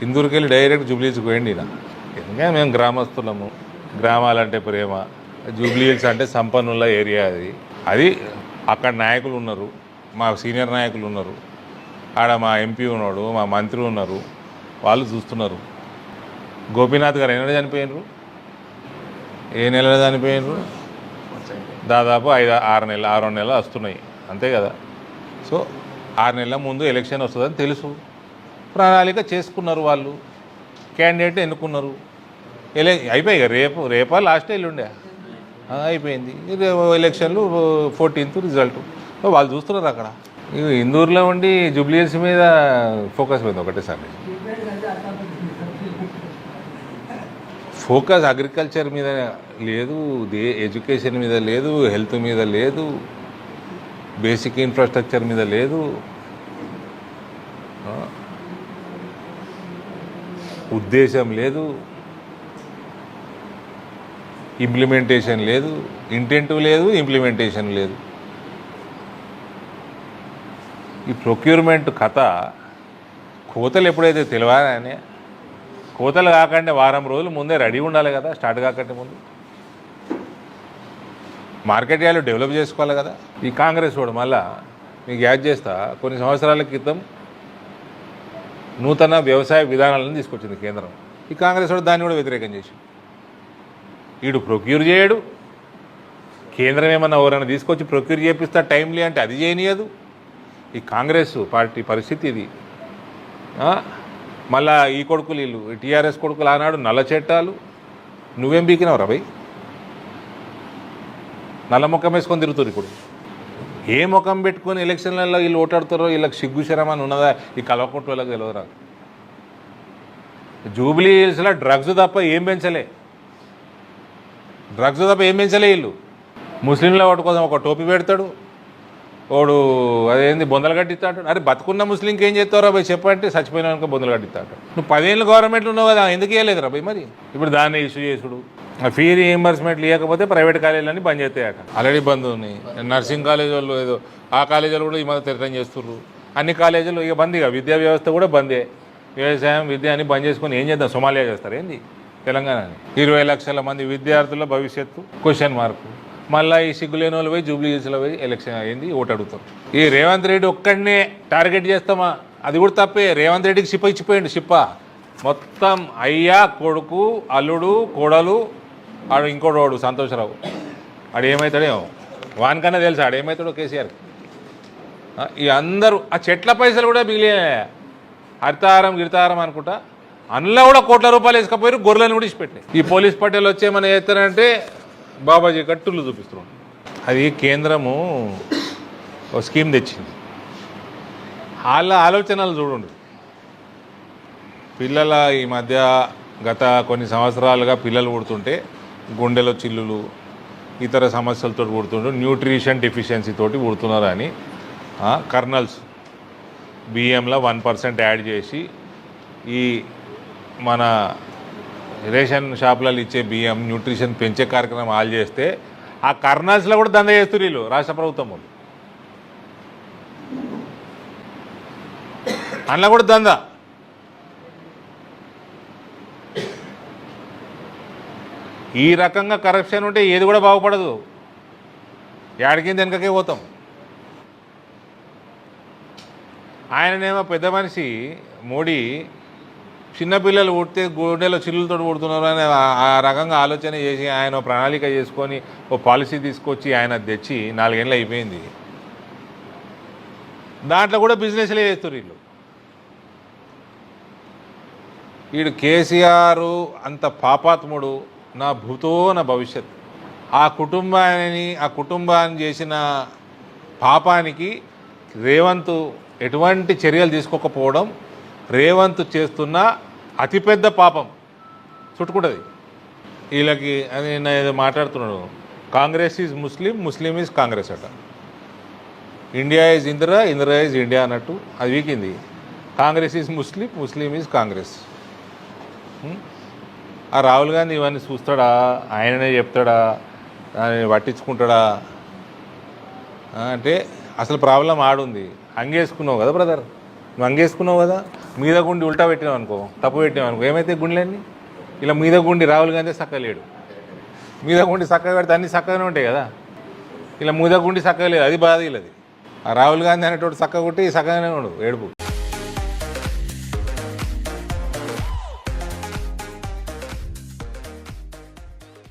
ఇందూరుకి వెళ్ళి డైరెక్ట్ జూబ్లీహిల్స్కి పోయండి ఈయన. ఎందుకంటే మేము గ్రామస్తులము, గ్రామాలంటే ప్రేమ. జూబ్లీహిల్స్ అంటే సంపన్నుల ఏరియా అది. అది అక్కడ నాయకులు ఉన్నారు, మా సీనియర్ నాయకులు ఉన్నారు, ఆడ మా ఎంపీ ఉన్నాడు, మా మంత్రి ఉన్నారు, వాళ్ళు చూస్తున్నారు. గోపీనాథ్ గారు ఎన్నడూ చనిపోయినరు? ఏ నెలలో చనిపోయినరు? దాదాపు 6 నెలలు వస్తున్నాయి, అంతే కదా. సో 6 నెలల ముందు ఎలక్షన్ వస్తుందని తెలుసు, ప్రణాళిక చేసుకున్నారు వాళ్ళు, క్యాండిడేట్ ఎన్నుకున్నారు, అయిపోయాయి. రేపా లాస్ట్ ఎల్లుండే అయిపోయింది ఎలక్షన్లు. 14th రిజల్ట్ వాళ్ళు చూస్తున్నారు అక్కడ. ఇందూరులో ఉండి జూబ్లీహిల్స్ మీద ఫోకస్ మీద ఒకటేసారి. ఫోకస్ అగ్రికల్చర్ మీద లేదు, ఎడ్యుకేషన్ మీద లేదు, హెల్త్ మీద లేదు, బేసిక్ ఇన్ఫ్రాస్ట్రక్చర్ మీద లేదు, ఉద్దేశం లేదు, ఇంప్లిమెంటేషన్ లేదు, ఇంటెంట్ లేదు, ఇంప్లిమెంటేషన్ లేదు. ఈ ప్రొక్యూర్మెంట్ కథ కోతలు ఎప్పుడైతే తెలియాలని, కోతలు కాకంటే వారం రోజులు ముందే రెడీ ఉండాలి కదా, స్టార్ట్ కాకంటే ముందు మార్కెట్ యార్డు డెవలప్ చేసుకోవాలి కదా. ఈ కాంగ్రెస్ వాడు మళ్ళా మీకు యాడ్ చేస్తా, కొన్ని సంవత్సరాల క్రితం నూతన వ్యవసాయ విధానాలను తీసుకొచ్చింది కేంద్రం. ఈ కాంగ్రెస్ వాడు దాన్ని కూడా వ్యతిరేకం చేసి, వీడు ప్రొక్యూర్ చేయడు, కేంద్రం ఏమన్నా ఎవరైనా తీసుకొచ్చి ప్రొక్యూర్ చేపిస్తా టైంలీ అంటే అది చేయనీయదు. ఈ కాంగ్రెస్ పార్టీ పరిస్థితి ఇది. మళ్ళా ఈ కొడుకులు వీళ్ళు టీఆర్ఎస్ కొడుకులు ఆనాడు నల్ల చట్టాలు. నువ్వేం బీకినావు రబై? నల్ల ముఖం వేసుకొని తిరుగుతారు. ఇప్పుడు ఏ ముఖం పెట్టుకొని ఎలక్షన్లలో వీళ్ళు ఓటాడుతారో వీళ్ళకి సిగ్గు శరం అని ఉన్నదా? ఈ కలవకుంటు వాళ్ళకి తెలియదురా. జూబ్లీహిల్స్లో డ్రగ్స్ తప్ప ఏం పెంచలే వీళ్ళు. ముస్లింల ఓటు కోసం ఒక టోపీ పెడతాడు, వాడు అదేంది బొందలు కట్టిస్తాడు. అరే బతుకున్న ముస్లింకి ఏం చేస్తారో పోయి చెప్పంటే చచ్చిపోయినాక బొందలు కట్టిస్తాడు. నువ్వు 10 ఏళ్ళు గవర్నమెంట్లో ఉన్నావు కదా, ఎందుకు ఇవ్వలేదు రా పోయి? మరి ఇప్పుడు దాన్ని ఇష్యూ చేసుడు, ఫీ రీఎంబర్స్మెంట్లు ఇవ్వకపోతే ప్రైవేట్ కాలేజీలన్నీ బంద్ చేస్తాయట. ఆల్రెడీ బంద్ ఉన్నాయి. నర్సింగ్ కాలేజ్ వాళ్ళు ఏదో ఆ కాలేజీలు కూడా ఈ మధ్య తెరటం చేస్తుర్రు. అన్ని కాలేజీలు ఇక బంద్. ఇక విద్యా వ్యవస్థ కూడా బందే. వ్యవసాయం విద్య అని బంద్ చేసుకొని ఏం చేద్దాం? సోమాలియా చేస్తారు ఏంది తెలంగాణని? 20 లక్షల మంది విద్యార్థుల భవిష్యత్తు క్వశ్చన్ మార్కు. మళ్ళీ ఈ సిగ్గులేని వాళ్ళు పోయి జూబ్లీహిల్స్లో పోయి ఎలక్షన్ అయింది ఓటు అడుగుతారు. ఈ రేవంత్ రెడ్డి ఒక్కడనే టార్గెట్ చేస్తామా? అది కూడా తప్పే. రేవంత్ రెడ్డికి సిప్ప ఇచ్చిపోయిండు. సిప్ప మొత్తం అయ్యా, కొడుకు, అల్లుడు, కోడలు, ఆడు ఇంకోడు వాడు సంతోషరావు. ఆడు ఏమవుతాడేమో వానికన్నా తెలుసు ఆడేమవుతాడో కేసీఆర్. ఈ అందరూ ఆ చెట్ల పైసలు కూడా మిగిలే హరితారం గిరితారం అనుకుంటా, అందులో కూడా కోట్ల రూపాయలు వేసుకపోయారు. గొర్రెలను కూడా ఇచ్చిపెట్టాయి. ఈ పోలీస్ పట్టేలు వచ్చేమని చేస్తారంటే బాబాజీ కట్టులు చూపిస్తున్నాడు. అది కేంద్రము ఒక స్కీమ్ తెచ్చింది. వాళ్ళ ఆలోచనలు చూడండి. పిల్లల ఈ మధ్య గత కొన్ని సంవత్సరాలుగా పిల్లలు పుడుతుంటే గుండెలో చిల్లులు, ఇతర సమస్యలతో పుడుతుంటే న్యూట్రిషన్ డెఫిషియన్సీ తోటి పుడుతున్నారని కర్నల్స్ బియ్యంలో 1% యాడ్ చేసి ఈ మన రేషన్ షాపులలో ఇచ్చే బియ్యం న్యూట్రిషన్ పెంచే కార్యక్రమం ఆల్ చేస్తే ఆ కర్నల్స్లో కూడా దంద చేస్తారు వీళ్ళు, రాష్ట్ర ప్రభుత్వం వాళ్ళు. అందులో కూడా దంద. ఈ రకంగా కరప్షన్ ఉంటే ఏది కూడా బాగుపడదు. ఏడికింది వెనకకే పోతాం. ఆయననేమో పెద్ద మనిషి మోడీ చిన్నపిల్లలు పుడితే గుండెలో చిల్లులతో పుడుతున్నారు అని ఆ రకంగా ఆలోచన చేసి ఆయన ప్రణాళిక చేసుకొని ఓ పాలసీ తీసుకొచ్చి ఆయన తెచ్చి 4 ఏళ్ళు అయిపోయింది. దాంట్లో కూడా బిజినెస్లే చేస్తారు వీళ్ళు. వీడు కేసీఆర్ అంత పాపాత్ముడు, నా భూతో నా భవిష్యత్. ఆ కుటుంబాన్ని చేసిన పాపానికి రేవంత్ ఎటువంటి చర్యలు తీసుకోకపోవడం రేవంత్ చేస్తున్న అతిపెద్ద పాపం చుట్టుకుంటుంది వీళ్ళకి. అని నేను ఏదో మాట్లాడుతున్నాడు, Congress is Muslim, Muslim is Congress అట. India is Indira, Indira is India అన్నట్టు అది వీకింది. Congress is Muslim, Muslim is Congress. ఆ రాహుల్ గాంధీ ఇవన్నీ చూస్తాడా? ఆయననే చెప్తాడా? పట్టించుకుంటాడా? అంటే అసలు ప్రాబ్లం ఆడుంది. అంగేసుకున్నావు కదా బ్రదర్, నువ్వు అంగేసుకున్నావు కదా, మీద గుండి ఉల్టా పెట్టినావు అనుకో, తప్పు పెట్టినావు అనుకో, ఏమైతే గుండెలన్నీ ఇలా మీద గుండి రాహుల్ గాంధీ చక్కగా లేడు. మీద గుండి చక్కగా పెడితే అన్నీ చక్కగానే ఉంటాయి కదా, ఇలా మీద గుండి చక్కగా లేదు, అది బాధ. అది ఆ రాహుల్ గాంధీ అనేటోడు చక్కగా కొట్టి చక్కగానే ఉండదు ఏడుపు.